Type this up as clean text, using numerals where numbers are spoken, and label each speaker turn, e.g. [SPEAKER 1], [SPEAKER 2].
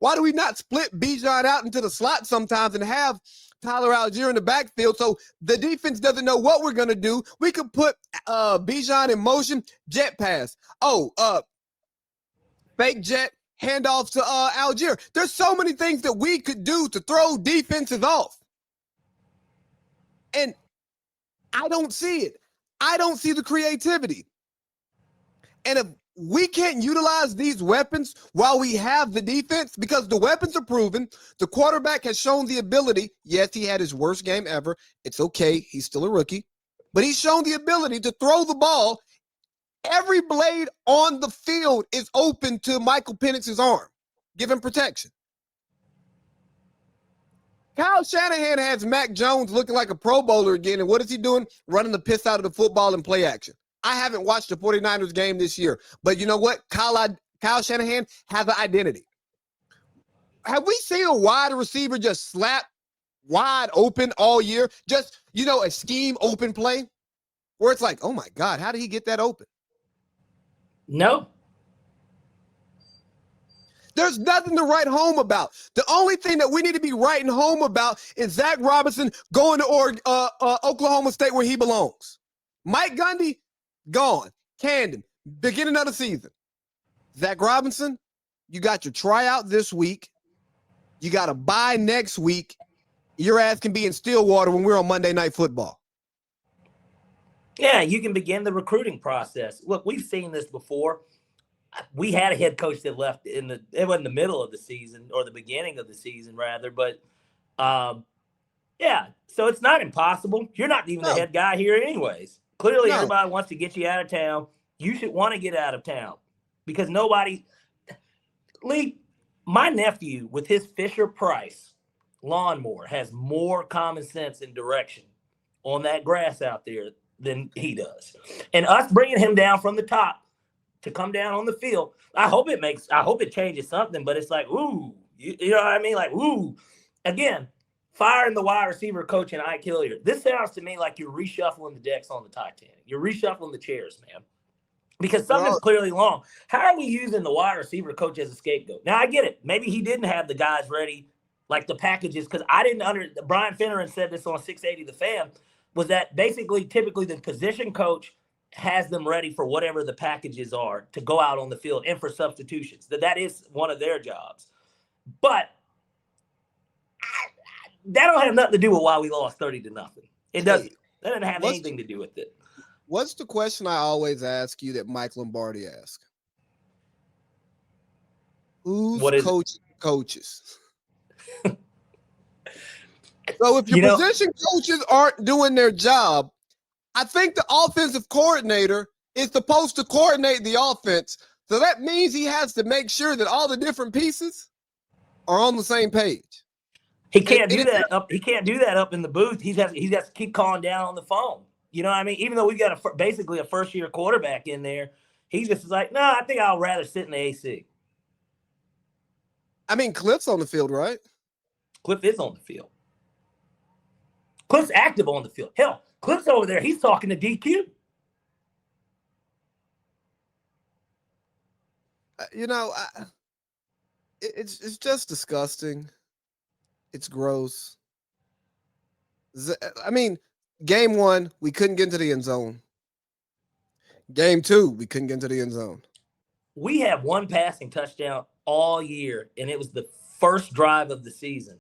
[SPEAKER 1] Why do we not split Bijan out into the slot sometimes and have Tyler Algier in the backfield so the defense doesn't know what we're going to do? We could put Bijan in motion, jet pass. Fake jet, handoff to Algier. There's so many things that we could do to throw defenses off. And I don't see it. I don't see the creativity. And if we can't utilize these weapons while we have the defense, because the weapons are proven, the quarterback has shown the ability. Yes, he had his worst game ever. It's okay. He's still a rookie. But he's shown the ability to throw the ball. Every blade on the field is open to Michael Penix's arm. Give him protection. Kyle Shanahan has Mac Jones looking like a Pro Bowler again. And what is he doing? Running the piss out of the football and play action. I haven't watched the 49ers game this year. But you know what? Kyle Shanahan has an identity. Have we seen a wide receiver just slap wide open all year? Just, a scheme open play? Where it's like, oh, my God, how did he get that open?
[SPEAKER 2] No.
[SPEAKER 1] There's nothing to write home about. The only thing that we need to be writing home about is Zach Robinson going to Oklahoma State where he belongs. Mike Gundy, gone. Camden, beginning of the season. Zach Robinson, you got your tryout this week. You got a bye next week. Your ass can be in Stillwater when we're on Monday Night Football.
[SPEAKER 2] Yeah, you can begin the recruiting process. Look, we've seen this before. We had a head coach that left it wasn't the middle of the season or the beginning of the season rather, but yeah, so it's not impossible. You're not even the head guy here anyways. Clearly everybody wants to get you out of town. You should want to get out of town because Lee, my nephew with his Fisher-Price lawnmower has more common sense and direction on that grass out there than he does. And us bringing him down from the top to come down on the field, I hope it changes something, but it's like, ooh, you know what I mean? Like, ooh, again, firing the wide receiver coach and Ike Hilliard. This sounds to me like you're reshuffling the decks on the Titanic. You're reshuffling the chairs, man, because something's clearly wrong. How are we using the wide receiver coach as a scapegoat? Now, I get it. Maybe he didn't have the guys ready, like the packages, because Brian Finneran said this on 680 The Fan, was that basically typically the position coach has them ready for whatever the packages are to go out on the field and for substitutions. That is one of their jobs. But that don't have nothing to do with why we lost 30-0. It doesn't. That doesn't have anything to do with it.
[SPEAKER 1] What's the question I always ask you that Mike Lombardi asks? Who's coaches? So if your position coaches aren't doing their job, I think the offensive coordinator is supposed to coordinate the offense. So that means he has to make sure that all the different pieces are on the same page.
[SPEAKER 2] He can't do that. He can't do that up in the booth. He's got to keep calling down on the phone. You know what I mean? Even though we got basically a first-year quarterback in there, he's just like, no, I think I'll rather sit in the AC.
[SPEAKER 1] I mean, Cliff's on the field, right?
[SPEAKER 2] Cliff is on the field. Cliff's active on the field. Hell, Cliff's over there. He's talking to DQ.
[SPEAKER 1] It's just disgusting. It's gross. I mean, game 1, we couldn't get into the end zone. Game 2, we couldn't get into the end zone.
[SPEAKER 2] We have one passing touchdown all year, and it was the first drive of the season.